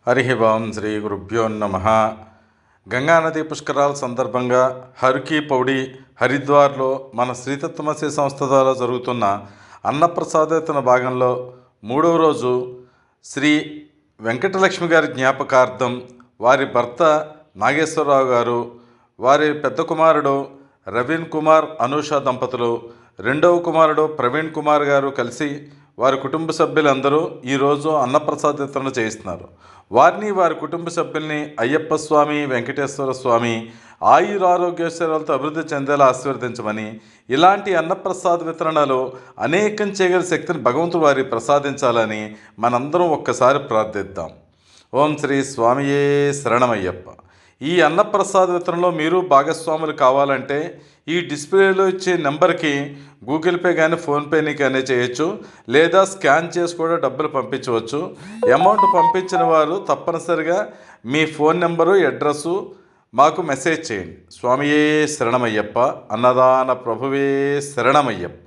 హరి ఓం శ్రీ గురుభ్యో నమ. గంగానది పుష్కరాల సందర్భంగా హర్కి పౌడి హరిద్వార్లో మన శ్రీతత్వమసి సంస్థ ద్వారా జరుగుతున్న అన్నప్రసాదోత్తన భాగంలో మూడవ రోజు శ్రీ వెంకటలక్ష్మి గారి జ్ఞాపకార్థం వారి భర్త నాగేశ్వరరావు గారు, వారి పెద్ద కుమారుడు రవీన్ కుమార్ అనూష దంపతులు, రెండవ కుమారుడు ప్రవీణ్ కుమార్ గారు కలిసి వారి కుటుంబ సభ్యులందరూ ఈరోజు అన్నప్రసాద వితరణ చేయిస్తున్నారు. వారిని, వారి కుటుంబ సభ్యుల్ని అయ్యప్ప స్వామి, వెంకటేశ్వర స్వామి ఆయురారోగ్యేశ్వరాలతో అభివృద్ధి చెందేలా ఆశీర్వదించమని, ఇలాంటి అన్నప్రసాద వితరణలో అనేకం చేయగల శక్తిని భగవంతుడు వారి ప్రసాదించాలని మనందరం ఒక్కసారి ప్రార్థిద్దాం. ఓం శ్రీ స్వామియే శరణమయ్యప్ప. ఈ అన్నప్రసాద వితరణలో మీరు భాగస్వాములు కావాలంటే ఈ డిస్ప్లేలో ఇచ్చే నెంబర్కి గూగుల్ పే కానీ ఫోన్పేని కానీ చేయొచ్చు, లేదా స్కాన్ చేసి కూడా డబ్బులు పంపించవచ్చు. అమౌంట్ పంపించిన వారు తప్పనిసరిగా మీ ఫోన్ నెంబరు, అడ్రస్సు మాకు మెసేజ్ చేయండి. స్వామియే శరణమయ్యప్ప. అన్నదాన ప్రభువే శరణమయ్యప్ప.